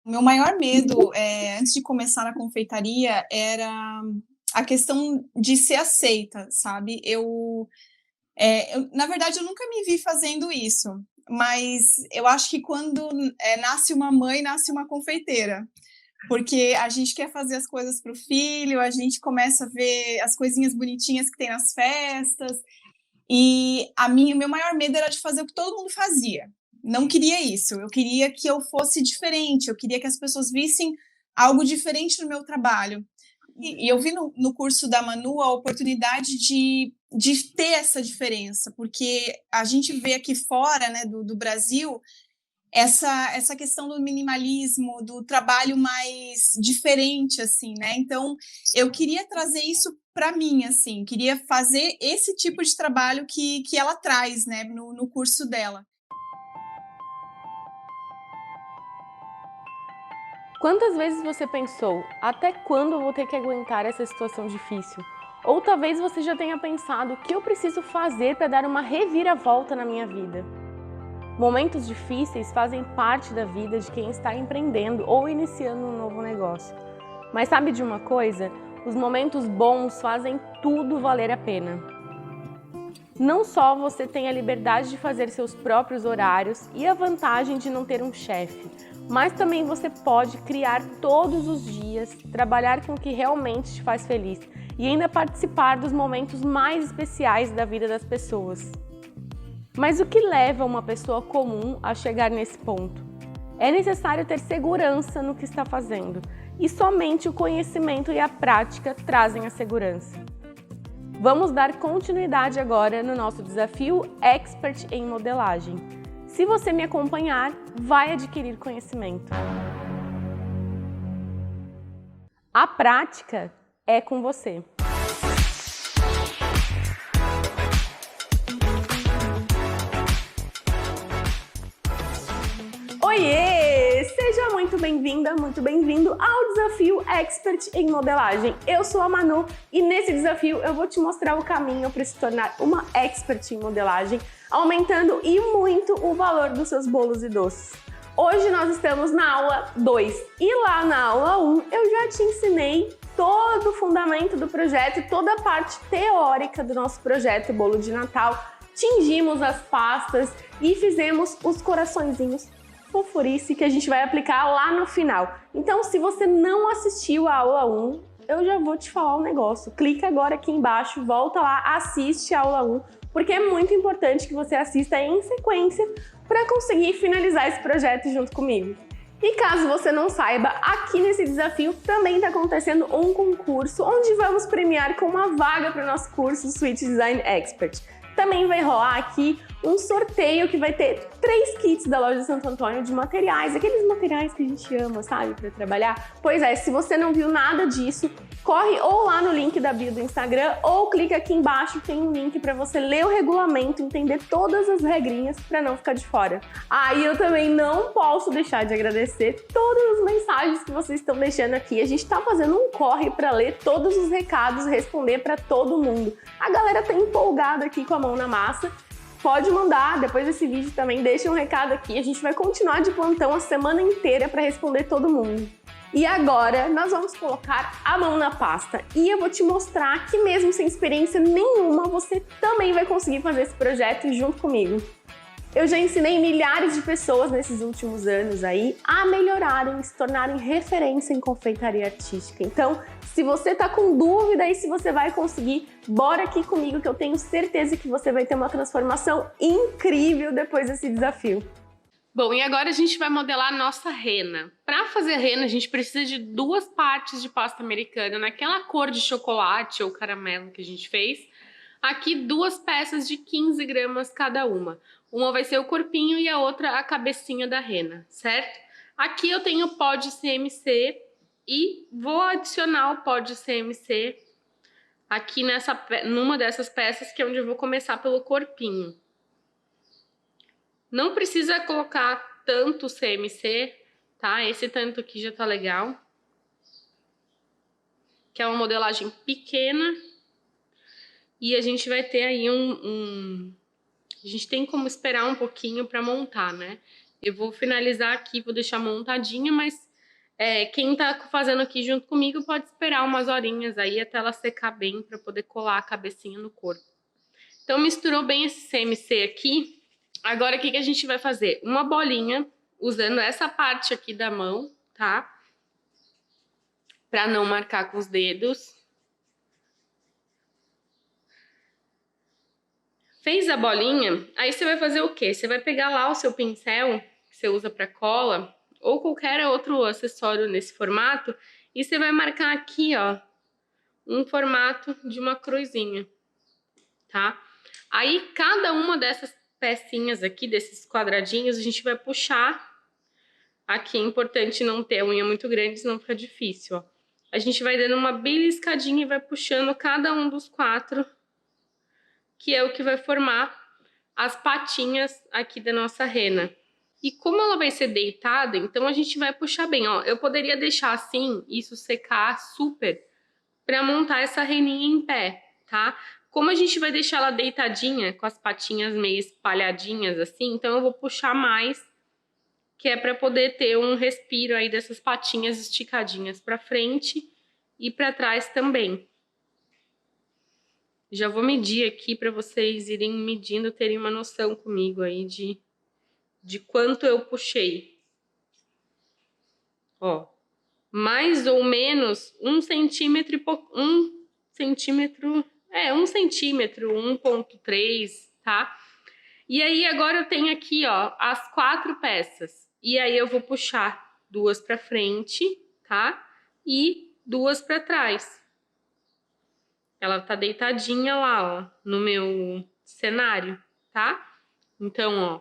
Meu maior medo, antes de começar na confeitaria, era a questão de ser aceita, sabe. Na verdade, eu nunca me vi fazendo isso, mas eu acho que quando, nasce uma mãe, nasce uma confeiteira. Porque a gente quer fazer as coisas para o filho, a gente começa a ver as coisinhas bonitinhas que tem nas festas, e o meu maior medo era de fazer o que todo mundo fazia. Não queria isso, eu queria que eu fosse diferente, eu queria que as pessoas vissem algo diferente no meu trabalho. E eu vi no curso da Manu a oportunidade de ter essa diferença, porque a gente vê aqui fora, né, do Brasil, essa questão do minimalismo, do trabalho mais diferente, assim, né? Então, eu queria trazer isso para mim, assim, queria fazer esse tipo de trabalho que ela traz, né, no curso dela. Quantas vezes você pensou, até quando eu vou ter que aguentar essa situação difícil? Ou talvez você já tenha pensado o que eu preciso fazer para dar uma reviravolta na minha vida. Momentos difíceis fazem parte da vida de quem está empreendendo ou iniciando um novo negócio. Mas sabe de uma coisa? Os momentos bons fazem tudo valer a pena. Não só você tem a liberdade de fazer seus próprios horários e a vantagem de não ter um chefe, mas também você pode criar todos os dias, trabalhar com o que realmente te faz feliz e ainda participar dos momentos mais especiais da vida das pessoas. Mas o que leva uma pessoa comum a chegar nesse ponto? É necessário ter segurança no que está fazendo, e somente o conhecimento e a prática trazem a segurança. Vamos dar continuidade agora no nosso desafio Expert em Modelagem. Se você me acompanhar, vai adquirir conhecimento. A prática é com você. Oiê! Seja muito bem-vinda, muito bem-vindo ao desafio Expert em Modelagem. Eu sou a Manu e nesse desafio eu vou te mostrar o caminho para se tornar uma expert em modelagem, aumentando e muito o valor dos seus bolos e doces. Hoje nós estamos na aula 2 e lá na aula 1 eu já te ensinei todo o fundamento do projeto e toda a parte teórica do nosso projeto Bolo de Natal. Tingimos as pastas e fizemos os coraçõezinhos fofurice que a gente vai aplicar lá no final. Então, se você não assistiu a aula 1, eu já vou te falar um negócio. Clica agora aqui embaixo, volta lá, assiste a aula 1, porque é muito importante que você assista em sequência para conseguir finalizar esse projeto junto comigo. E caso você não saiba, aqui nesse desafio também está acontecendo um concurso onde vamos premiar com uma vaga para o nosso curso Sweet Design Expert. Também vai rolar aqui um sorteio que vai ter 3 kits da loja Santo Antônio de materiais, aqueles materiais que a gente ama, sabe, para trabalhar. Pois é, se você não viu nada disso, corre ou lá no link da bio do Instagram ou clica aqui embaixo, tem um link para você ler o regulamento, entender todas as regrinhas para não ficar de fora. E eu também não posso deixar de agradecer todas as mensagens que vocês estão deixando aqui. A gente está fazendo um corre para ler todos os recados, responder para todo mundo. A galera tá empolgada aqui com a mão na massa. Pode mandar, depois desse vídeo também deixa um recado aqui. A gente vai continuar de plantão a semana inteira para responder todo mundo. E agora nós vamos colocar a mão na pasta e eu vou te mostrar que mesmo sem experiência nenhuma, você também vai conseguir fazer esse projeto junto comigo. Eu já ensinei milhares de pessoas nesses últimos anos aí a melhorarem, se tornarem referência em confeitaria artística. Então, se você tá com dúvida aí se você vai conseguir, bora aqui comigo que eu tenho certeza que você vai ter uma transformação incrível depois desse desafio. Bom, e agora a gente vai modelar a nossa rena. Para fazer rena, a gente precisa de 2 partes de pasta americana, naquela cor de chocolate ou caramelo que a gente fez. Aqui 2 peças de 15 gramas cada uma. Uma vai ser o corpinho e a outra a cabecinha da rena, certo? Aqui eu tenho pó de CMC e vou adicionar o pó de CMC aqui numa dessas peças, que é onde eu vou começar pelo corpinho. Não precisa colocar tanto CMC, tá? Esse tanto aqui já tá legal. Que é uma modelagem pequena. E a gente vai ter aí A gente tem como esperar um pouquinho para montar, né? Eu vou finalizar aqui, vou deixar montadinha, mas Quem tá fazendo aqui junto comigo pode esperar umas horinhas aí até ela secar bem para poder colar a cabecinha no corpo. Então misturou bem esse CMC aqui. Agora o que a gente vai fazer? Uma bolinha usando essa parte aqui da mão, tá? Para não marcar com os dedos. Fez a bolinha, aí você vai fazer o quê? Você vai pegar lá o seu pincel que você usa para cola ou qualquer outro acessório nesse formato e você vai marcar aqui, ó, um formato de uma cruzinha, tá? Aí cada uma dessas pecinhas aqui, desses quadradinhos, a gente vai puxar. Aqui é importante não ter a unha muito grande, senão fica difícil, ó. A gente vai dando uma beliscadinha e vai puxando cada um dos 4, que é o que vai formar as patinhas aqui da nossa rena. E como ela vai ser deitada, então a gente vai puxar bem, ó. Eu poderia deixar assim, isso secar super, para montar essa reninha em pé, tá? Como a gente vai deixar ela deitadinha, com as patinhas meio espalhadinhas assim, então eu vou puxar mais, que é para poder ter um respiro aí dessas patinhas esticadinhas para frente e para trás também. Já vou medir aqui para vocês irem medindo, terem uma noção comigo aí de quanto eu puxei. Ó, mais ou menos 1 centímetro e pouco, 1 centímetro, 1,3, tá? E aí agora eu tenho aqui, ó, as 4 peças. E aí eu vou puxar 2 para frente, tá? E 2 para trás. Ela tá deitadinha lá, ó, no meu cenário, tá? Então, ó.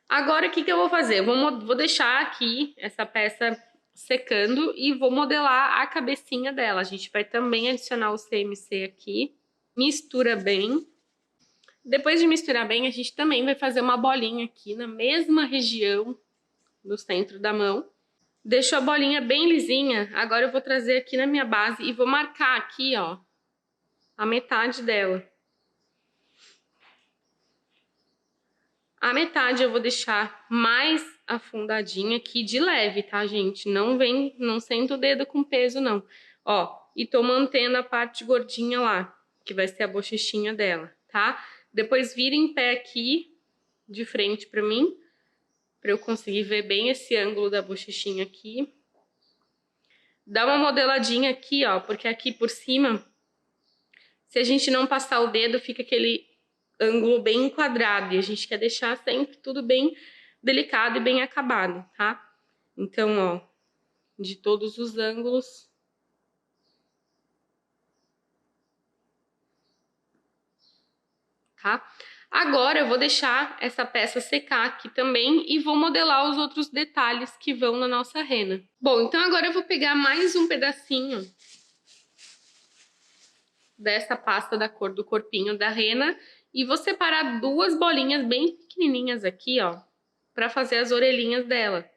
Agora, o que eu vou fazer? Eu vou deixar aqui essa peça secando e vou modelar a cabecinha dela. A gente vai também adicionar o CMC aqui. Mistura bem. Depois de misturar bem, a gente também vai fazer uma bolinha aqui na mesma região do centro da mão. Deixou a bolinha bem lisinha. Agora eu vou trazer aqui na minha base e vou marcar aqui, ó, a metade dela. A metade eu vou deixar mais afundadinha aqui de leve, tá, gente? Não senta o dedo com peso, não. Ó, e tô mantendo a parte gordinha lá, que vai ser a bochechinha dela, tá? Depois vira em pé aqui, de frente pra mim, pra eu conseguir ver bem esse ângulo da bochechinha aqui. Dá uma modeladinha aqui, ó, porque aqui por cima, se a gente não passar o dedo, fica aquele ângulo bem enquadrado e a gente quer deixar sempre tudo bem delicado e bem acabado, tá? Então, ó, de todos os ângulos. Tá? Agora eu vou deixar essa peça secar aqui também e vou modelar os outros detalhes que vão na nossa rena. Bom, então agora eu vou pegar mais um pedacinho dessa pasta da cor do corpinho da rena e vou separar 2 bolinhas bem pequenininhas aqui, ó, para fazer as orelhinhas dela.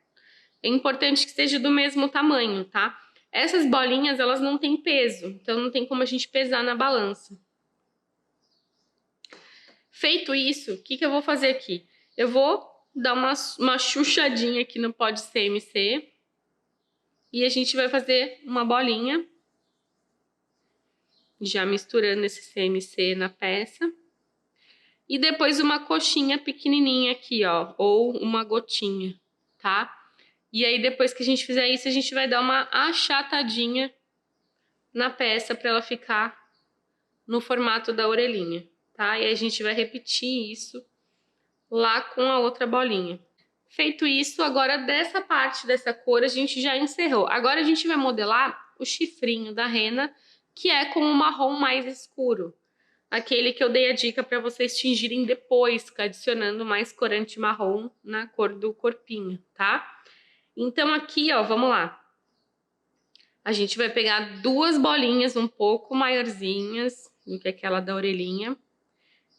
É importante que seja do mesmo tamanho, tá? Essas bolinhas, elas não têm peso, então não tem como a gente pesar na balança. Feito isso, o que eu vou fazer aqui? Eu vou dar uma chuchadinha aqui no pó de CMC e a gente vai fazer uma bolinha, já misturando esse CMC na peça. E depois uma coxinha pequenininha aqui, ó, ou uma gotinha, tá? E aí depois que a gente fizer isso, a gente vai dar uma achatadinha na peça para ela ficar no formato da orelhinha, tá? E aí a gente vai repetir isso lá com a outra bolinha. Feito isso, agora dessa parte dessa cor a gente já encerrou. Agora a gente vai modelar o chifrinho da rena, que é com um marrom mais escuro. Aquele que eu dei a dica para vocês tingirem depois, adicionando mais corante marrom na cor do corpinho, tá? Então aqui, ó, vamos lá. A gente vai pegar 2 bolinhas um pouco maiorzinhas do que aquela da orelhinha,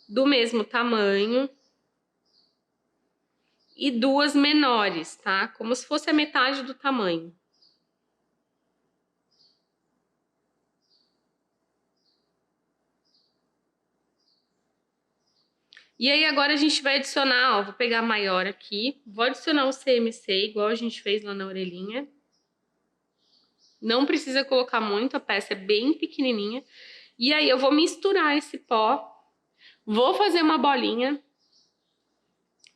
do mesmo tamanho, e 2 menores, tá? Como se fosse a metade do tamanho. E aí agora a gente vai adicionar, ó, vou pegar a maior aqui, vou adicionar o CMC, igual a gente fez lá na orelhinha. Não precisa colocar muito, a peça é bem pequenininha. E aí eu vou misturar esse pó, vou fazer uma bolinha.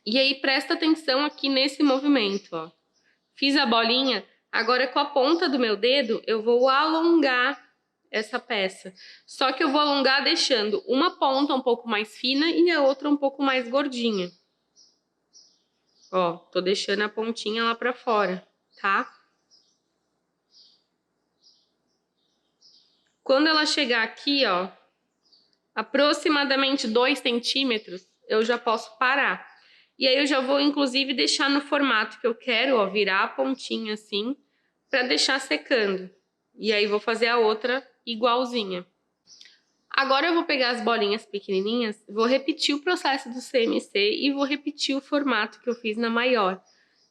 E aí presta atenção aqui nesse movimento, ó. Fiz a bolinha, agora com a ponta do meu dedo eu vou alongar essa peça. Só que eu vou alongar deixando uma ponta um pouco mais fina e a outra um pouco mais gordinha. Ó, tô deixando a pontinha lá pra fora, tá? Quando ela chegar aqui, ó, aproximadamente 2 centímetros, eu já posso parar. E aí eu já vou, inclusive, deixar no formato que eu quero, ó, virar a pontinha assim, pra deixar secando. E aí vou fazer a outra igualzinha. Agora eu vou pegar as bolinhas pequenininhas, vou repetir o processo do CMC e vou repetir o formato que eu fiz na maior.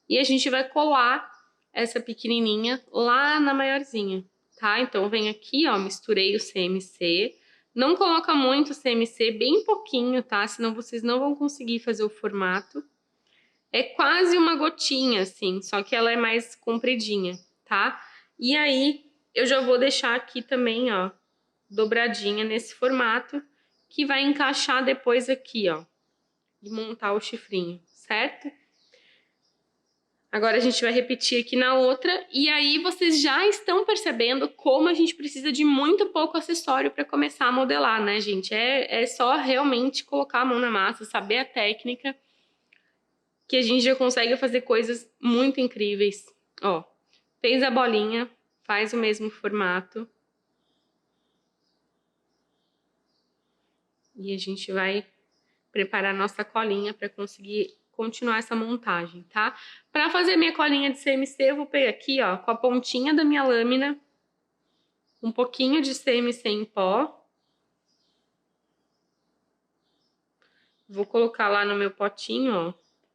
E a gente vai colar essa pequenininha lá na maiorzinha, tá? Então vem aqui, ó, misturei o CMC. Não coloca muito CMC, bem pouquinho, tá? Senão vocês não vão conseguir fazer o formato. É quase uma gotinha, assim, só que ela é mais compridinha, tá? E aí eu já vou deixar aqui também, ó, dobradinha nesse formato, que vai encaixar depois aqui, ó, e montar o chifrinho, certo? Agora a gente vai repetir aqui na outra, e aí vocês já estão percebendo como a gente precisa de muito pouco acessório para começar a modelar, né, gente? É só realmente colocar a mão na massa, saber a técnica, que a gente já consegue fazer coisas muito incríveis. Ó, fez a bolinha, faz o mesmo formato. E a gente vai preparar nossa colinha para conseguir continuar essa montagem, tá? Para fazer minha colinha de CMC, eu vou pegar aqui, ó, com a pontinha da minha lâmina, um pouquinho de CMC em pó. Vou colocar lá no meu potinho, ó,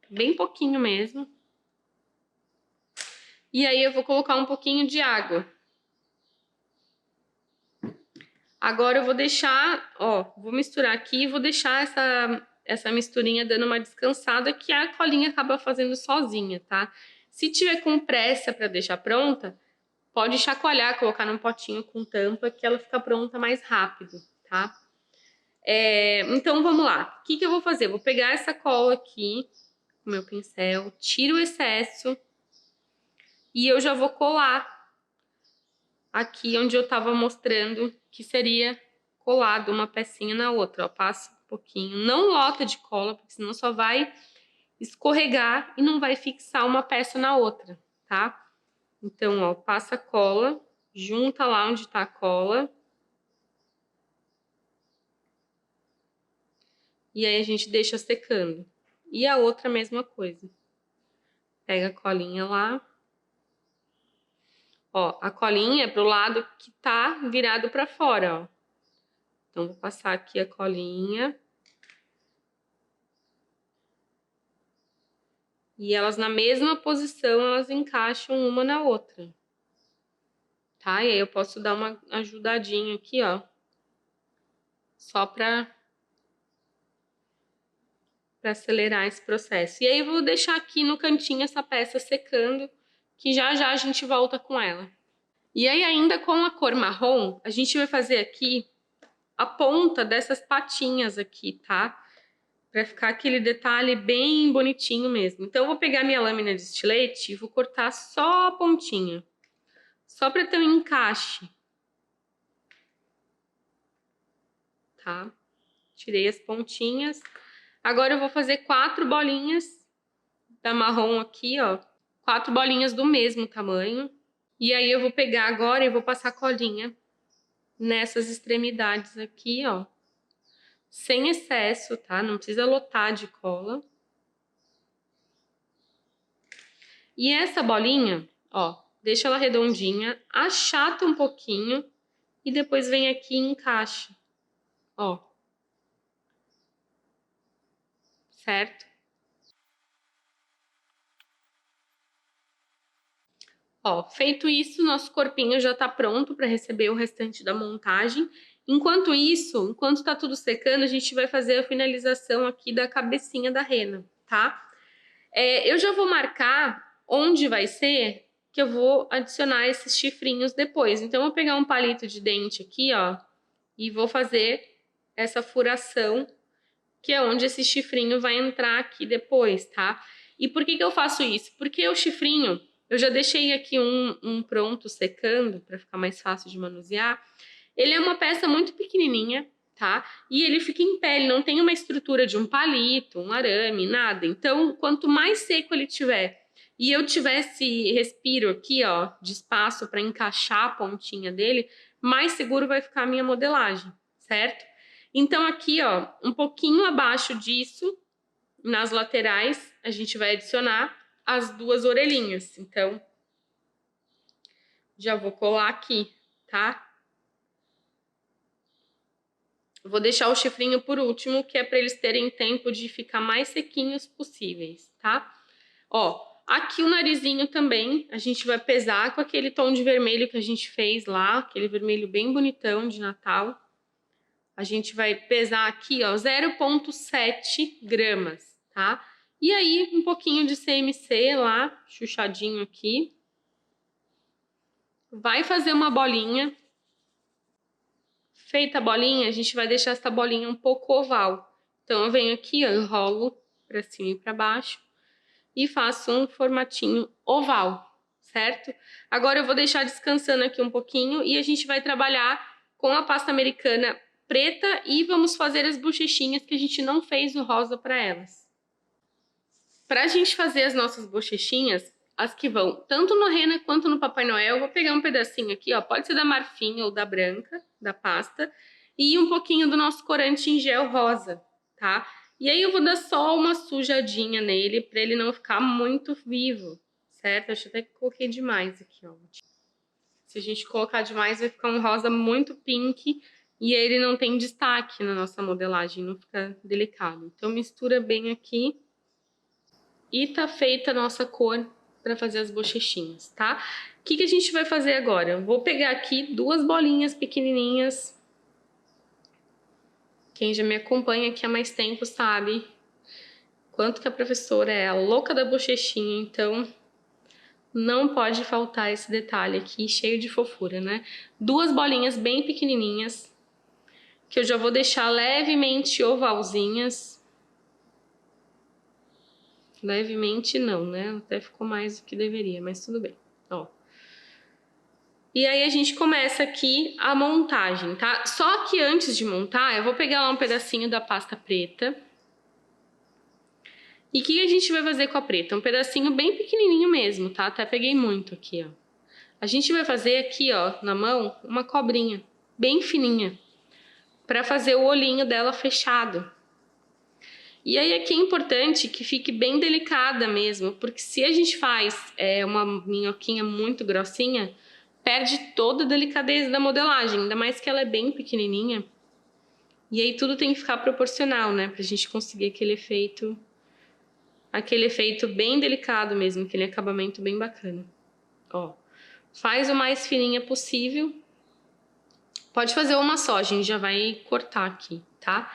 bem pouquinho mesmo. E aí eu vou colocar um pouquinho de água. Agora eu vou deixar, ó, vou misturar aqui e vou deixar essa misturinha dando uma descansada, que a colinha acaba fazendo sozinha, tá? Se tiver com pressa para deixar pronta, pode chacoalhar, colocar num potinho com tampa, que ela fica pronta mais rápido, tá? Então vamos lá. O que eu vou fazer? Vou pegar essa cola aqui com o meu pincel, tiro o excesso e eu já vou colar aqui onde eu tava mostrando que seria colado uma pecinha na outra, ó, passa um pouquinho, não lota de cola, porque senão só vai escorregar e não vai fixar uma peça na outra, tá? Então, ó, passa a cola, junta lá onde tá a cola. E aí a gente deixa secando. E a outra mesma coisa. Pega a colinha lá. Ó, a colinha é pro lado que tá virado pra fora, ó. Então, vou passar aqui a colinha. E elas na mesma posição, elas encaixam uma na outra. Tá? E aí eu posso dar uma ajudadinha aqui, ó. Só pra acelerar esse processo. E aí eu vou deixar aqui no cantinho essa peça secando, que já já a gente volta com ela. E aí ainda com a cor marrom, a gente vai fazer aqui a ponta dessas patinhas aqui, tá? Pra ficar aquele detalhe bem bonitinho mesmo. Então eu vou pegar minha lâmina de estilete e vou cortar só a pontinha. Só pra ter um encaixe. Tá? Tirei as pontinhas. Agora eu vou fazer 4 bolinhas da marrom aqui, ó. 4 bolinhas do mesmo tamanho. E aí eu vou pegar agora e vou passar colinha nessas extremidades aqui, ó. Sem excesso, tá? Não precisa lotar de cola. E essa bolinha, ó, deixa ela redondinha, achata um pouquinho e depois vem aqui e encaixa, ó. Certo? Ó, feito isso, nosso corpinho já tá pronto para receber o restante da montagem. Enquanto isso, enquanto tá tudo secando, a gente vai fazer a finalização aqui da cabecinha da rena, tá? Eu já vou marcar onde vai ser que eu vou adicionar esses chifrinhos depois. Então, eu vou pegar um palito de dente aqui, ó, e vou fazer essa furação, que é onde esse chifrinho vai entrar aqui depois, tá? E por que eu faço isso? Porque o chifrinho, eu já deixei aqui um pronto secando, para ficar mais fácil de manusear. Ele é uma peça muito pequenininha, tá? E ele fica em pé, ele não tem uma estrutura de um palito, um arame, nada. Então, quanto mais seco ele tiver e eu tivesse respiro aqui, ó, de espaço para encaixar a pontinha dele, mais seguro vai ficar a minha modelagem, certo? Então, aqui, ó, um pouquinho abaixo disso, nas laterais, a gente vai adicionar as duas orelhinhas. Então, já vou colar aqui, tá? Vou deixar o chifrinho por último, que é para eles terem tempo de ficar mais sequinhos possíveis, tá? Ó, aqui o narizinho também, a gente vai pesar com aquele tom de vermelho que a gente fez lá, aquele vermelho bem bonitão de Natal. A gente vai pesar aqui, ó, 0,7 gramas, tá? E aí, um pouquinho de CMC lá, chuchadinho aqui. Vai fazer uma bolinha. Feita a bolinha, a gente vai deixar essa bolinha um pouco oval. Então, eu venho aqui, ó, enrolo para cima e para baixo e faço um formatinho oval, certo? Agora eu vou deixar descansando aqui um pouquinho e a gente vai trabalhar com a pasta americana preta e vamos fazer as bochechinhas que a gente não fez o rosa para elas. Para a gente fazer as nossas bochechinhas, as que vão tanto no Rena quanto no Papai Noel, eu vou pegar um pedacinho aqui, ó, pode ser da Marfim ou da branca, da pasta, e um pouquinho do nosso corante em gel rosa, tá? E aí eu vou dar só uma sujadinha nele, para ele não ficar muito vivo, certo? Acho até que coloquei demais aqui, ó. Se a gente colocar demais, vai ficar um rosa muito pink, e ele não tem destaque na nossa modelagem, não fica delicado. Então mistura bem aqui, e tá feita a nossa cor para fazer as bochechinhas, tá? O que a gente vai fazer agora? Eu vou pegar aqui duas bolinhas pequenininhas. Quem já me acompanha aqui há mais tempo sabe quanto que a professora é a louca da bochechinha, então não pode faltar esse detalhe aqui, cheio de fofura, né? Duas bolinhas bem pequenininhas, que eu já vou deixar levemente ovalzinhas. Levemente não, né? Até ficou mais do que deveria, mas tudo bem. Ó. E aí a gente começa aqui a montagem, tá? Só que antes de montar, eu vou pegar lá um pedacinho da pasta preta. E o que a gente vai fazer com a preta? Um pedacinho bem pequenininho mesmo, tá? Até peguei muito aqui, ó. A gente vai fazer aqui, ó, na mão, uma cobrinha bem fininha, para fazer o olhinho dela fechado. E aí aqui é importante que fique bem delicada mesmo, porque se a gente faz uma minhoquinha muito grossinha, perde toda a delicadeza da modelagem, ainda mais que ela é bem pequenininha. E aí tudo tem que ficar proporcional, né, pra gente conseguir aquele efeito bem delicado mesmo, aquele acabamento bem bacana. Ó, faz o mais fininha possível. Pode fazer uma só, a gente já vai cortar aqui, tá?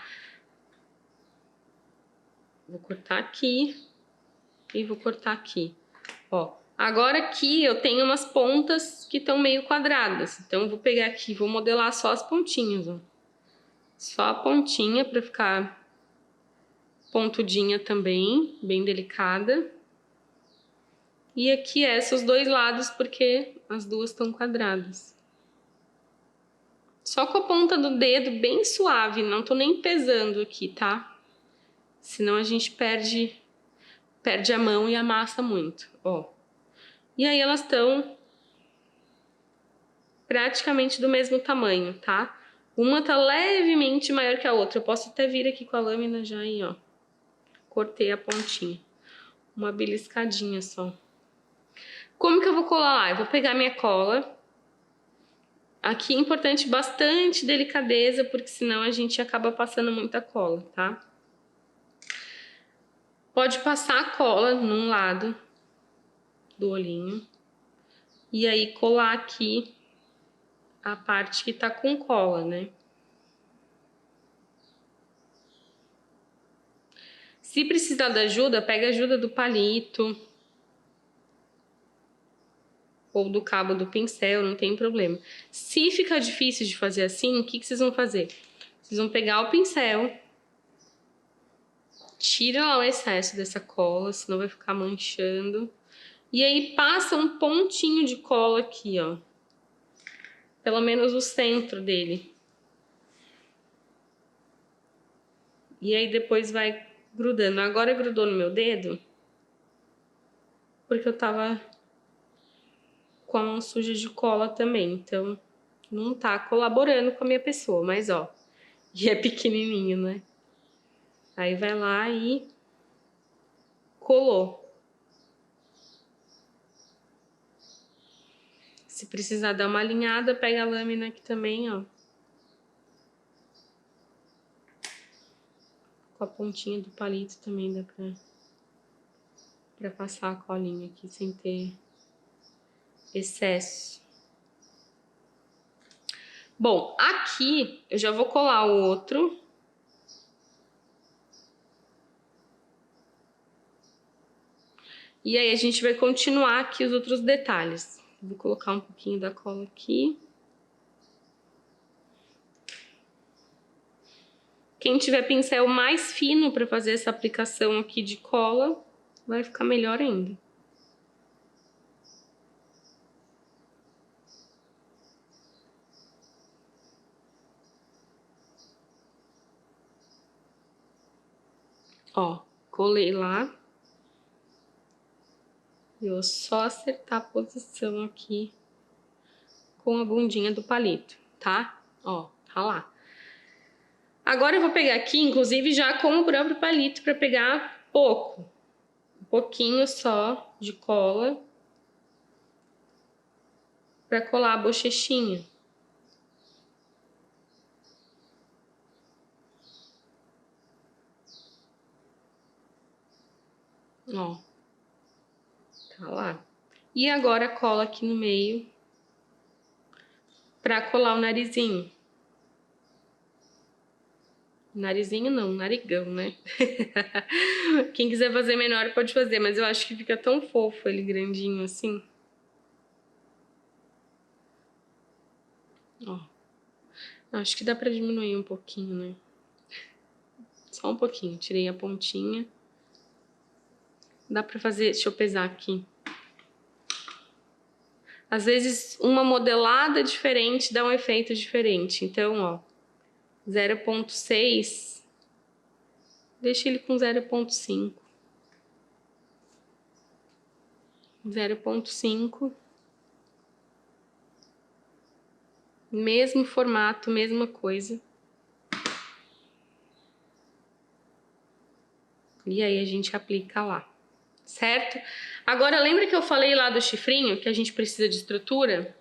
Vou cortar aqui e vou cortar aqui, ó. Agora aqui eu tenho umas pontas que estão meio quadradas, então eu vou pegar aqui, vou modelar só as pontinhas, ó. Só a pontinha para ficar pontudinha também, bem delicada. E aqui os dois lados, porque as duas estão quadradas. Só com a ponta do dedo bem suave, não tô nem pesando aqui, tá? Senão a gente perde a mão e amassa muito, ó. E aí elas estão praticamente do mesmo tamanho, tá? Uma tá levemente maior que a outra. Eu posso até vir aqui com a lâmina já aí, ó. Cortei a pontinha. Uma beliscadinha só. Como que eu vou colar lá? Eu vou pegar minha cola. Aqui é importante bastante delicadeza, porque senão a gente acaba passando muita cola, tá? Pode passar a cola num lado do olhinho e aí colar aqui a parte que tá com cola, né? Se precisar da ajuda, pega a ajuda do palito ou do cabo do pincel, não tem problema. Se ficar difícil de fazer assim, o que vocês vão fazer? Vocês vão pegar o pincel, tira lá o excesso dessa cola, senão vai ficar manchando. E aí passa um pontinho de cola aqui, ó. Pelo menos o centro dele. E aí depois vai grudando. Agora grudou no meu dedo, porque eu tava com a mão suja de cola também, então não tá colaborando com a minha pessoa, mas ó, e é pequenininho, né? Aí vai lá e colou. Se precisar dar uma alinhada, pega a lâmina aqui também, ó. Com a pontinha do palito também dá pra passar a colinha aqui sem ter excesso. Bom, aqui eu já vou colar o outro. E aí a gente vai continuar aqui os outros detalhes. Vou colocar um pouquinho da cola aqui. Quem tiver pincel mais fino para fazer essa aplicação aqui de cola, vai ficar melhor ainda. Ó, colei lá. Eu vou só acertar a posição aqui com a bundinha do palito, tá? Ó, tá lá. Agora eu vou pegar aqui, inclusive já com o próprio palito, para pegar pouco. Um pouquinho só de cola. Para colar a bochechinha. Ó. Tá lá. E agora cola aqui no meio pra colar o narizinho. Narizinho não, narigão, né? Quem quiser fazer menor pode fazer, mas eu acho que fica tão fofo ele grandinho assim. Ó. Acho que dá pra diminuir um pouquinho, né? Só um pouquinho. Tirei a pontinha. Dá pra fazer... Deixa eu pesar aqui. Às vezes, uma modelada diferente dá um efeito diferente. Então, ó, 0,6, deixa ele com 0,5. 0,5. Mesmo formato, mesma coisa. E aí a gente aplica lá, certo? Agora, lembra que eu falei lá do chifrinho, que a gente precisa de estrutura?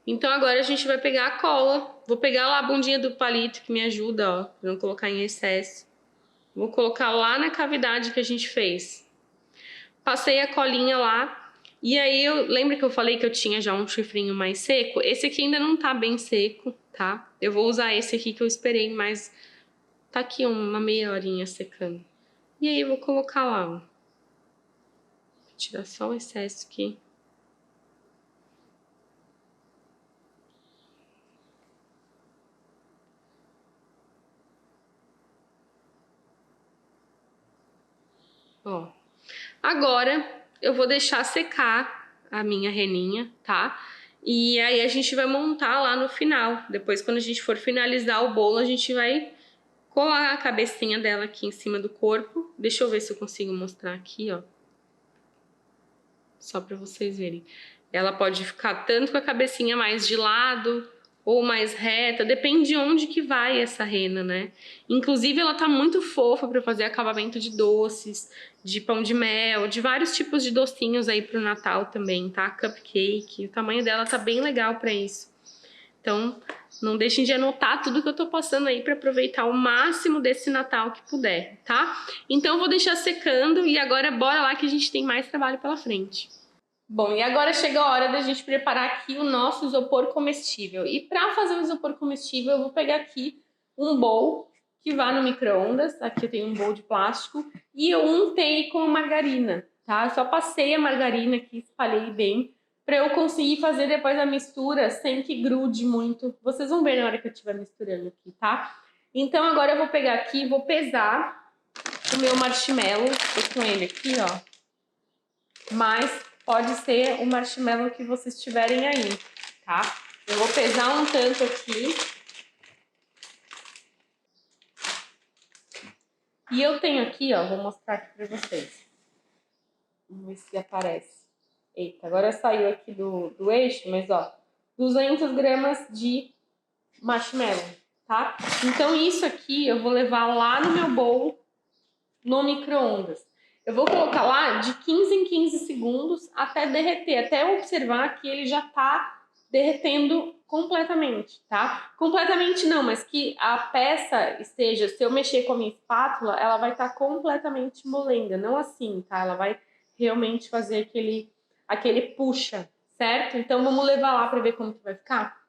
Então agora a gente vai pegar a cola. Vou pegar lá a bundinha do palito que me ajuda, ó, pra não colocar em excesso. Vou colocar lá na cavidade que a gente fez. Passei a colinha lá. E aí, lembra que eu falei que eu tinha já um chifrinho mais seco? Esse aqui ainda não tá bem seco, tá? Eu vou usar esse aqui que eu esperei, mas tá aqui uma meia horinha secando. E aí eu vou colocar lá, ó. Vou tirar só o excesso aqui. Ó. Agora eu vou deixar secar a minha reninha, tá? E aí a gente vai montar lá no final. Depois, quando a gente for finalizar o bolo, a gente vai colar a cabecinha dela aqui em cima do corpo. Deixa eu ver se eu consigo mostrar aqui, ó. Só pra vocês verem. Ela pode ficar tanto com a cabecinha mais de lado ou mais reta, depende de onde que vai essa rena, né? Inclusive, ela tá muito fofa para fazer acabamento de doces, de pão de mel, de vários tipos de docinhos aí pro Natal também, tá? Cupcake, o tamanho dela tá bem legal para isso. Então, não deixem de anotar tudo que eu tô passando aí para aproveitar o máximo desse Natal que puder, tá? Então, eu vou deixar secando e agora bora lá que a gente tem mais trabalho pela frente. Bom, e agora chega a hora da gente preparar aqui o nosso isopor comestível. E para fazer o isopor comestível, eu vou pegar aqui um bowl que vá no micro-ondas. Aqui eu tenho um bowl de plástico e eu untei com margarina, tá? Eu só passei a margarina aqui, espalhei bem, para eu conseguir fazer depois a mistura sem que grude muito. Vocês vão ver na hora que eu estiver misturando aqui, tá? Então agora eu vou pegar aqui e vou pesar o meu marshmallow. Tô com ele aqui, ó. Mas pode ser o marshmallow que vocês tiverem aí, tá? Eu vou pesar um tanto aqui. E eu tenho aqui, ó, vou mostrar aqui pra vocês. Vamos ver se aparece. Eita, agora saiu aqui do eixo, mas ó, 200 gramas de marshmallow, tá? Então isso aqui eu vou levar lá no meu bowl, no micro-ondas. Eu vou colocar lá de 15 em 15 segundos até derreter, até observar que ele já tá derretendo completamente, tá? Completamente não, mas que a peça esteja, se eu mexer com a minha espátula, ela vai estar completamente molenga, não assim, tá? Ela vai realmente fazer aquele puxa, certo? Então vamos levar lá para ver como que vai ficar.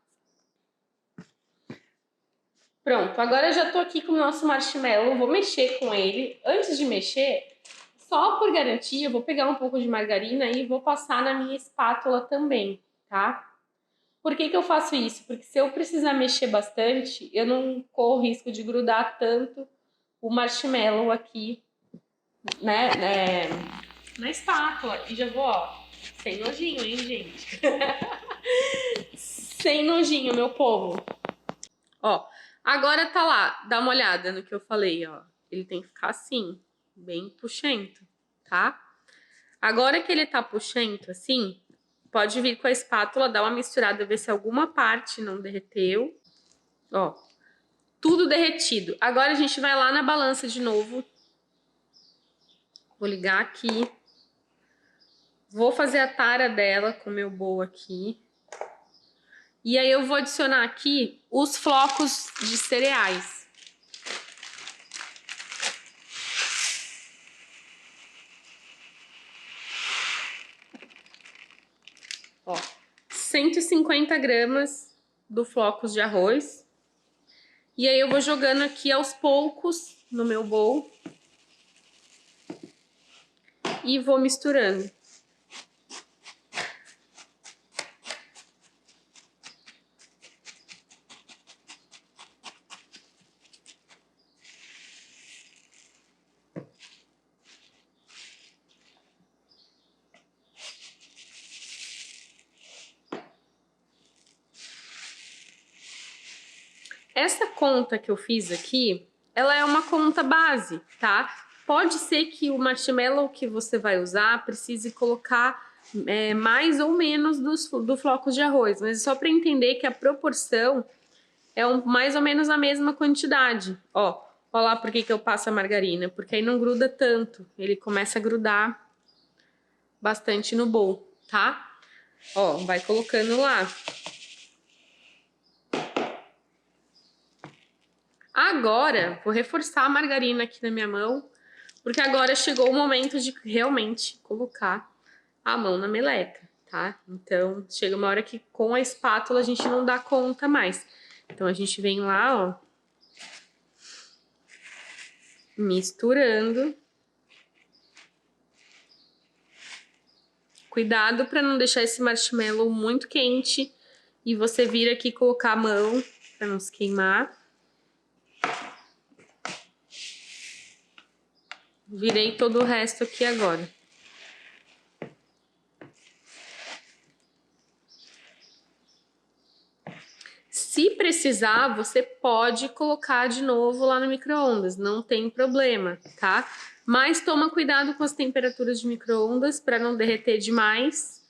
Pronto, agora eu já tô aqui com o nosso marshmallow, vou mexer com ele. Antes de mexer, só por garantia, eu vou pegar um pouco de margarina e vou passar na minha espátula também, tá? Por que eu faço isso? Porque se eu precisar mexer bastante, eu não corro risco de grudar tanto o marshmallow aqui, né, na espátula. E já vou, ó, sem nojinho, hein, gente? Sem nojinho, meu povo. Ó, agora tá lá, dá uma olhada no que eu falei, ó. Ele tem que ficar assim, bem puxento, tá? Agora que ele tá puxento assim, pode vir com a espátula, dar uma misturada, ver se alguma parte não derreteu. Ó, tudo derretido. Agora a gente vai lá na balança de novo. Vou ligar aqui. Vou fazer a tara dela com o meu bowl aqui. E aí eu vou adicionar aqui os flocos de cereais. Ó, 150 gramas do flocos de arroz. E aí eu vou jogando aqui aos poucos no meu bowl. E vou misturando. Essa conta que eu fiz aqui, ela é uma conta base, tá? Pode ser que o marshmallow que você vai usar precise colocar mais ou menos do flocos de arroz, mas é só para entender que a proporção é mais ou menos a mesma quantidade. Ó lá por que eu passo a margarina, porque aí não gruda tanto, ele começa a grudar bastante no bowl, tá? Ó, vai colocando lá. Agora, vou reforçar a margarina aqui na minha mão, porque agora chegou o momento de realmente colocar a mão na meleca, tá? Então, chega uma hora que com a espátula a gente não dá conta mais. Então, a gente vem lá, ó, misturando. Cuidado para não deixar esse marshmallow muito quente e você vir aqui colocar a mão para não se queimar. Virei todo o resto aqui agora. Se precisar, você pode colocar de novo lá no micro-ondas, não tem problema, tá? Mas toma cuidado com as temperaturas de micro-ondas para não derreter demais,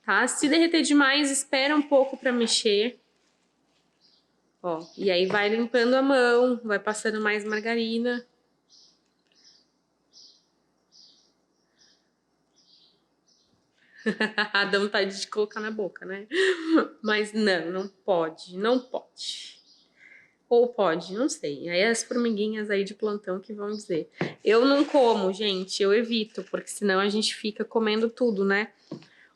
tá? Se derreter demais, espera um pouco para mexer. Ó, e aí vai limpando a mão, vai passando mais margarina. Dá vontade de colocar na boca, né? Mas não pode, não pode. Ou pode, não sei. Aí as formiguinhas aí de plantão que vão dizer. Eu não como, gente, eu evito, porque senão a gente fica comendo tudo, né?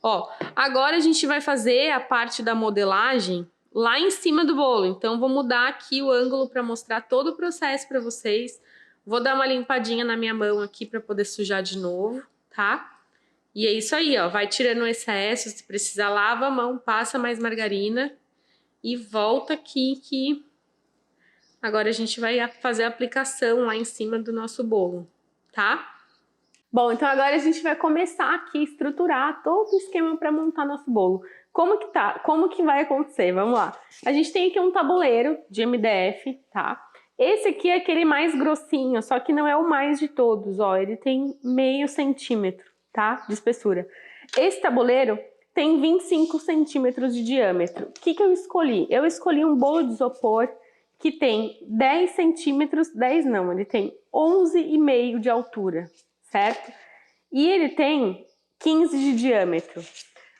Ó, agora a gente vai fazer a parte da modelagem lá em cima do bolo. Então, vou mudar aqui o ângulo para mostrar todo o processo para vocês. Vou dar uma limpadinha na minha mão aqui para poder sujar de novo, tá? E é isso aí, ó. Vai tirando o excesso, se precisar, lava a mão, passa mais margarina e volta aqui que agora a gente vai fazer a aplicação lá em cima do nosso bolo, tá? Bom, então agora a gente vai começar aqui a estruturar todo o esquema para montar nosso bolo. Como que tá? Como que vai acontecer? Vamos lá. A gente tem aqui um tabuleiro de MDF, tá? Esse aqui é aquele mais grossinho, só que não é o mais de todos, ó. Ele tem meio centímetro, tá? De espessura. Esse tabuleiro tem 25 centímetros de diâmetro. O que que eu escolhi? Eu escolhi um bolo de isopor que tem 10 centímetros, 10 não, ele tem 11,5 de altura, certo? E ele tem 15 de diâmetro.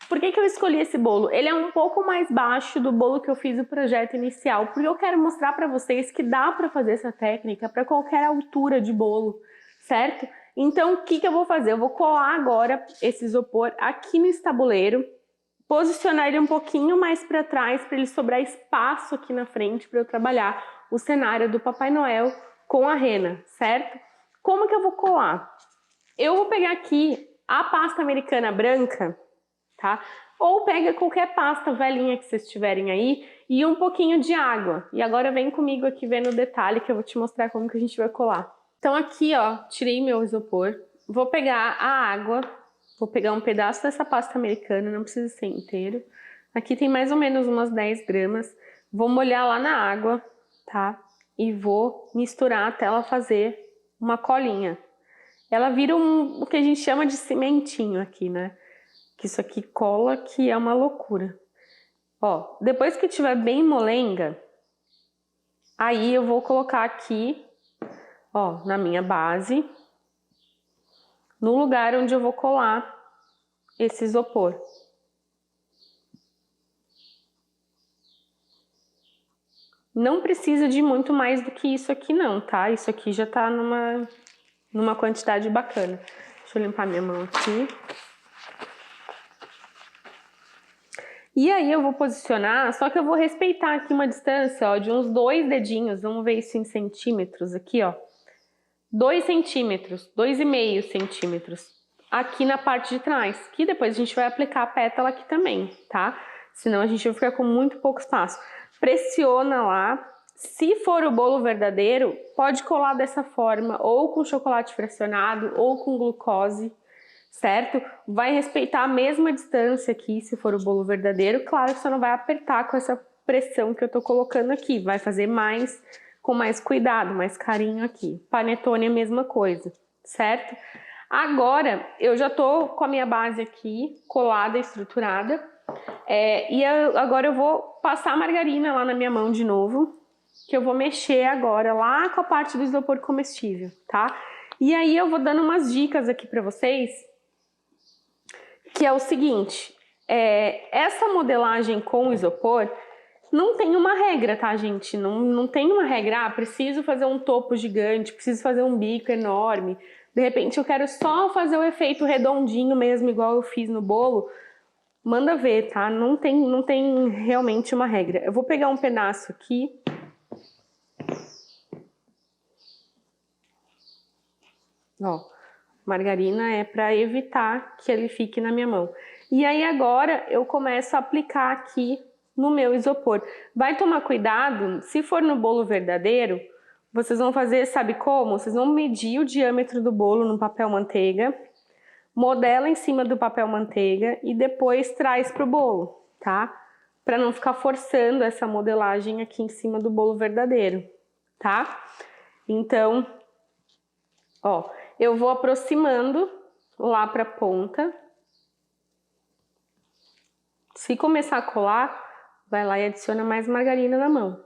Por que que eu escolhi esse bolo? Ele é um pouco mais baixo do bolo que eu fiz o projeto inicial, porque eu quero mostrar para vocês que dá para fazer essa técnica para qualquer altura de bolo, certo? Então, o que que eu vou fazer? Eu vou colar agora esse isopor aqui nesse tabuleiro, posicionar ele um pouquinho mais para trás, para ele sobrar espaço aqui na frente para eu trabalhar o cenário do Papai Noel com a rena, certo? Como que eu vou colar? Eu vou pegar aqui a pasta americana branca, tá? Ou pega qualquer pasta velhinha que vocês tiverem aí e um pouquinho de água. E agora vem comigo aqui ver no detalhe que eu vou te mostrar como que a gente vai colar. Então aqui, ó, tirei meu isopor. Vou pegar a água, vou pegar um pedaço dessa pasta americana, não precisa ser inteiro. Aqui tem mais ou menos umas 10 gramas. Vou molhar lá na água, tá? E vou misturar até ela fazer uma colinha. Ela vira o que a gente chama de cimentinho aqui, né? Que isso aqui cola, que é uma loucura. Ó, depois que tiver bem molenga, aí eu vou colocar aqui, ó, na minha base, no lugar onde eu vou colar esse isopor. Não precisa de muito mais do que isso aqui não, tá? Isso aqui já tá numa quantidade bacana. Deixa eu limpar minha mão aqui. E aí eu vou posicionar, só que eu vou respeitar aqui uma distância, ó, de uns 2 dedinhos, vamos ver isso em centímetros aqui, ó. 2 centímetros, 2,5 centímetros, aqui na parte de trás, que depois a gente vai aplicar a pétala aqui também, tá? Senão a gente vai ficar com muito pouco espaço. Pressiona lá, se for o bolo verdadeiro, pode colar dessa forma, ou com chocolate fracionado, ou com glucose, certo? Vai respeitar a mesma distância aqui, se for o bolo verdadeiro. Claro que você não vai apertar com essa pressão que eu tô colocando aqui. Vai fazer mais, com mais cuidado, mais carinho aqui. Panetone é a mesma coisa, certo? Agora, eu já tô com a minha base aqui, colada, estruturada. Agora eu vou passar a margarina lá na minha mão de novo, que eu vou mexer agora lá com a parte do isopor comestível, tá? E aí eu vou dando umas dicas aqui pra vocês, que é o seguinte, essa modelagem com isopor não tem uma regra, tá, gente? Não tem uma regra, preciso fazer um topo gigante, preciso fazer um bico enorme, de repente eu quero só fazer o efeito redondinho mesmo, igual eu fiz no bolo. Manda ver, tá? Não tem realmente uma regra. Eu vou pegar um pedaço aqui. Ó. Margarina é para evitar que ele fique na minha mão. E aí agora eu começo a aplicar aqui no meu isopor. Vai tomar cuidado, se for no bolo verdadeiro, vocês vão fazer, sabe como? Vocês vão medir o diâmetro do bolo no papel manteiga, modela em cima do papel manteiga e depois traz pro bolo, tá? Para não ficar forçando essa modelagem aqui em cima do bolo verdadeiro, tá? Então, ó, eu vou aproximando lá para a ponta. Se começar a colar, vai lá e adiciona mais margarina na mão.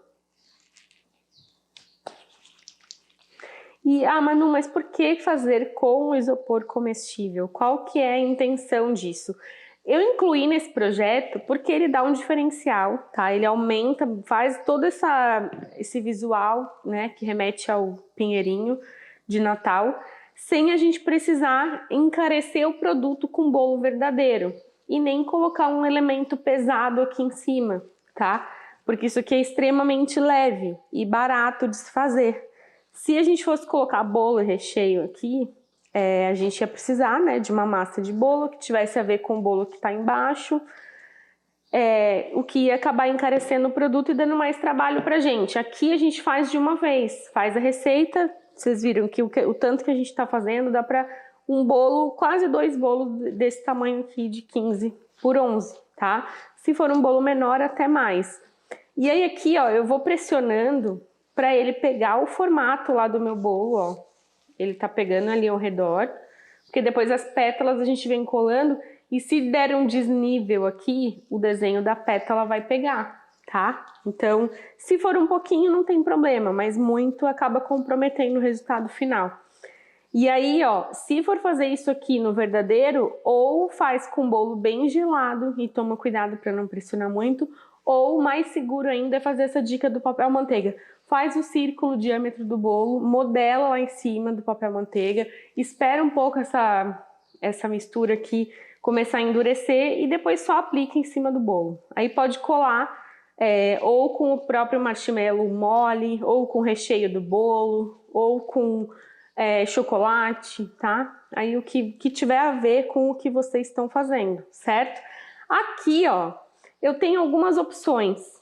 E, Manu, mas por que fazer com isopor comestível? Qual que é a intenção disso? Eu incluí nesse projeto porque ele dá um diferencial, tá? Ele aumenta, faz todo esse visual, né, que remete ao pinheirinho de Natal, sem a gente precisar encarecer o produto com bolo verdadeiro e nem colocar um elemento pesado aqui em cima, tá? Porque isso aqui é extremamente leve e barato de se fazer. Se a gente fosse colocar bolo e recheio aqui, a gente ia precisar, né, de uma massa de bolo que tivesse a ver com o bolo que está embaixo, o que ia acabar encarecendo o produto e dando mais trabalho pra gente. Aqui a gente faz de uma vez, faz a receita, vocês viram que o tanto que a gente está fazendo dá para um bolo, quase 2 bolos desse tamanho aqui de 15 por 11, tá? Se for um bolo menor, até mais. E aí aqui, ó, eu vou pressionando para ele pegar o formato lá do meu bolo, ó. Ele tá pegando ali ao redor, porque depois as pétalas a gente vem colando e se der um desnível aqui, o desenho da pétala vai pegar, tá? Então, se for um pouquinho não tem problema, mas muito acaba comprometendo o resultado final. E aí, ó, se for fazer isso aqui no verdadeiro, ou faz com o bolo bem gelado e toma cuidado para não pressionar muito, ou mais seguro ainda é fazer essa dica do papel manteiga. Faz o círculo, o diâmetro do bolo, modela lá em cima do papel manteiga, espera um pouco essa mistura aqui começar a endurecer e depois só aplica em cima do bolo. Aí pode colar ou com o próprio marshmallow mole, ou com o recheio do bolo, ou com chocolate, tá? Aí o que tiver a ver com o que vocês estão fazendo, certo? Aqui, ó, eu tenho algumas opções.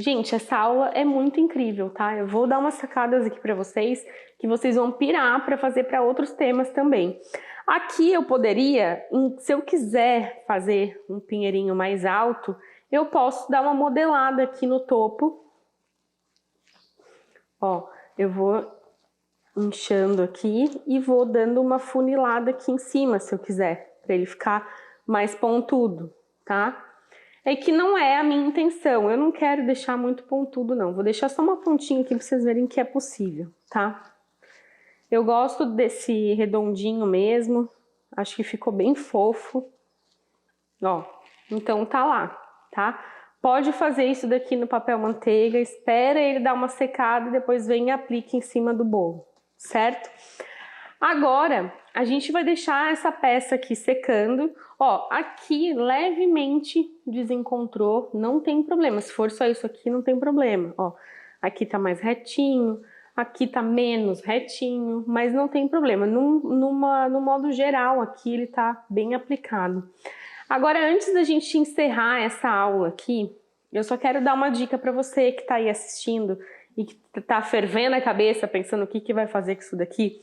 Gente, essa aula é muito incrível, tá? Eu vou dar umas sacadas aqui para vocês que vocês vão pirar para fazer para outros temas também. Aqui eu poderia, se eu quiser fazer um pinheirinho mais alto, eu posso dar uma modelada aqui no topo. Ó, eu vou inchando aqui e vou dando uma funilada aqui em cima, se eu quiser, para ele ficar mais pontudo, tá? É que não é a minha intenção, eu não quero deixar muito pontudo não, vou deixar só uma pontinha aqui para vocês verem que é possível, tá? Eu gosto desse redondinho mesmo, acho que ficou bem fofo, ó, então tá lá, tá? Pode fazer isso daqui no papel manteiga, espera ele dar uma secada e depois vem e aplica em cima do bolo, certo? Agora, a gente vai deixar essa peça aqui secando. Ó, aqui levemente desencontrou, não tem problema. Se for só isso aqui, não tem problema. Ó, aqui tá mais retinho, aqui tá menos retinho, mas não tem problema. No modo geral, aqui ele tá bem aplicado. Agora, antes da gente encerrar essa aula aqui, eu só quero dar uma dica para você que tá aí assistindo e que tá fervendo a cabeça, pensando o que vai fazer com isso daqui.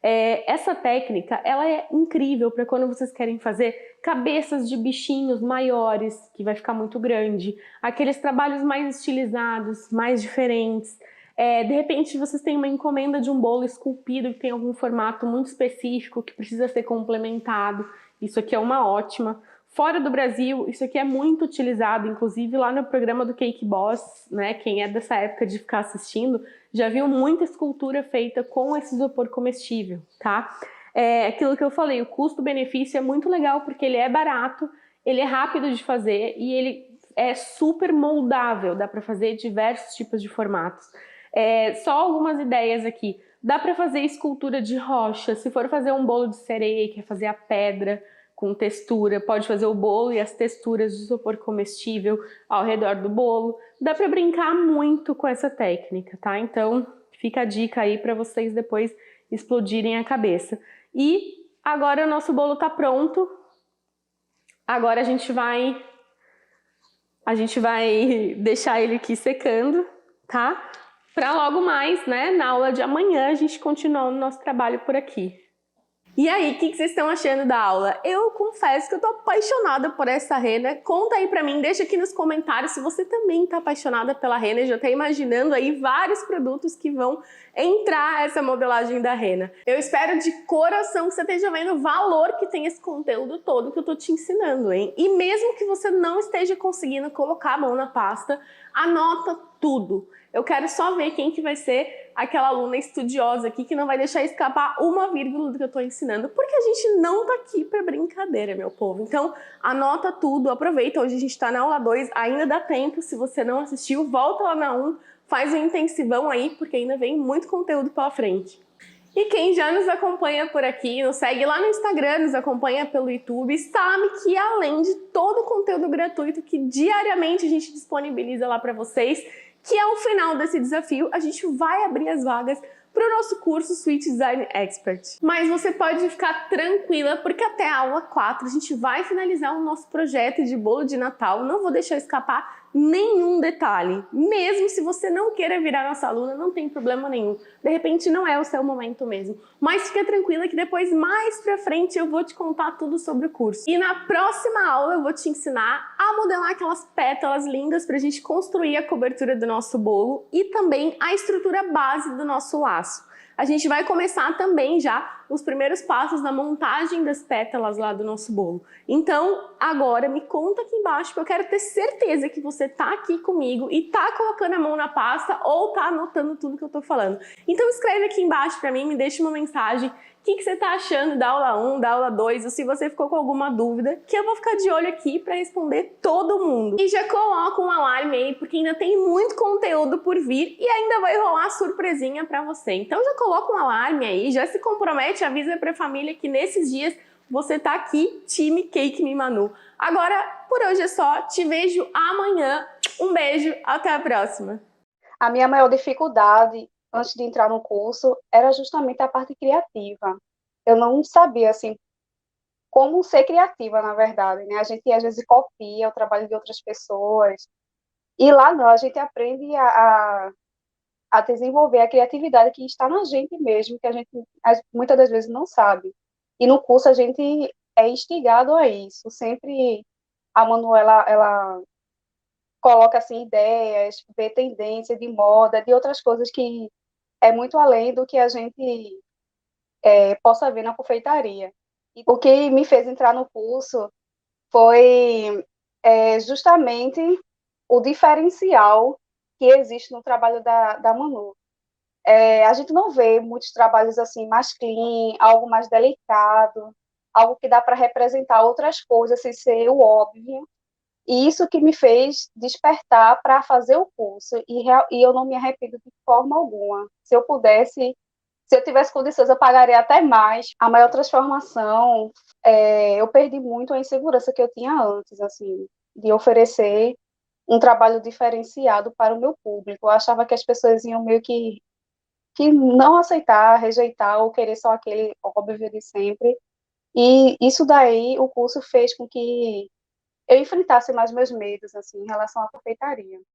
Essa técnica, ela é incrível para quando vocês querem fazer cabeças de bichinhos maiores, que vai ficar muito grande, aqueles trabalhos mais estilizados, mais diferentes. De repente vocês têm uma encomenda de um bolo esculpido que tem algum formato muito específico que precisa ser complementado. Isso aqui é uma ótima. Fora do Brasil, isso aqui é muito utilizado, inclusive lá no programa do Cake Boss, né? Quem é dessa época de ficar assistindo, já viu muita escultura feita com esse isopor comestível, tá? Aquilo que eu falei, o custo-benefício é muito legal porque ele é barato, ele é rápido de fazer e ele é super moldável, dá para fazer diversos tipos de formatos. Só algumas ideias aqui. Dá para fazer escultura de rocha, se for fazer um bolo de cereja, quer fazer a pedra com textura, pode fazer o bolo e as texturas de isopor comestível ao redor do bolo. Dá para brincar muito com essa técnica, tá? Então, fica a dica aí para vocês depois explodirem a cabeça. E agora o nosso bolo tá pronto. Agora a gente vai deixar ele aqui secando, tá? Para logo mais, né, na aula de amanhã, a gente continuar o nosso trabalho por aqui. E aí, o que vocês estão achando da aula? Eu confesso que eu tô apaixonada por essa rena. Conta aí pra mim, deixa aqui nos comentários se você também tá apaixonada pela rena e já tá imaginando aí vários produtos que vão entrar essa modelagem da rena. Eu espero de coração que você esteja vendo o valor que tem esse conteúdo todo que eu tô te ensinando, hein? E mesmo que você não esteja conseguindo colocar a mão na pasta, anota tudo. Eu quero só ver quem que vai ser aquela aluna estudiosa aqui que não vai deixar escapar uma vírgula do que eu tô ensinando, porque a gente não tá aqui pra brincadeira, meu povo. Então, anota tudo, aproveita, hoje a gente tá na aula 2, ainda dá tempo, se você não assistiu, volta lá na 1, faz um intensivão aí, porque ainda vem muito conteúdo pela frente. E quem já nos acompanha por aqui, nos segue lá no Instagram, nos acompanha pelo YouTube, sabe que além de todo o conteúdo gratuito que diariamente a gente disponibiliza lá para vocês, que ao final desse desafio a gente vai abrir as vagas para o nosso curso Sweet Design Expert. Mas você pode ficar tranquila, porque até a aula 4 a gente vai finalizar o nosso projeto de bolo de Natal. Não vou deixar escapar nenhum detalhe. Mesmo se você não queira virar nossa aluna, não tem problema nenhum. De repente não é o seu momento mesmo. Mas fica tranquila que depois, mais pra frente, eu vou te contar tudo sobre o curso. E na próxima aula eu vou te ensinar a modelar aquelas pétalas lindas pra gente construir a cobertura do nosso bolo e também a estrutura base do nosso laço. A gente vai começar também já os primeiros passos na montagem das pétalas lá do nosso bolo. Então, agora me conta aqui embaixo, que eu quero ter certeza que você tá aqui comigo e tá colocando a mão na pasta ou tá anotando tudo que eu tô falando. Então escreve aqui embaixo pra mim, me deixa uma mensagem. O que você tá achando da aula 1, da aula 2, ou se você ficou com alguma dúvida, que eu vou ficar de olho aqui para responder todo mundo. E já coloca um alarme aí, porque ainda tem muito conteúdo por vir e ainda vai rolar surpresinha para você. Então já coloca um alarme aí, já se compromete, avisa pra família que nesses dias você tá aqui, time Cake Me Manu. Agora, por hoje é só, te vejo amanhã. Um beijo, até a próxima. A minha maior dificuldade antes de entrar no curso era justamente a parte criativa. Eu não sabia, assim, como ser criativa, na verdade, né? A gente, às vezes, copia o trabalho de outras pessoas, e lá não, a gente aprende a desenvolver a criatividade que está na gente mesmo, que a gente, muitas das vezes, não sabe. E no curso a gente é instigado a isso. Sempre a Manuela, ela coloca, assim, ideias, vê tendência de moda, de outras coisas que é muito além do que a gente possa ver na confeitaria. E o que me fez entrar no curso foi justamente o diferencial que existe no trabalho da Manu. A gente não vê muitos trabalhos assim mais clean, algo mais delicado, algo que dá para representar outras coisas sem ser o óbvio. E isso que me fez despertar para fazer o curso. E eu não me arrependo de forma alguma. Se eu pudesse, se eu tivesse condições, eu pagaria até mais. A maior transformação, eu perdi muito a insegurança que eu tinha antes, assim, de oferecer um trabalho diferenciado para o meu público. Eu achava que as pessoas iam meio que não aceitar, rejeitar ou querer só aquele óbvio de sempre. E isso daí, o curso fez com que eu enfrentasse mais meus medos, assim, em relação à confeitaria.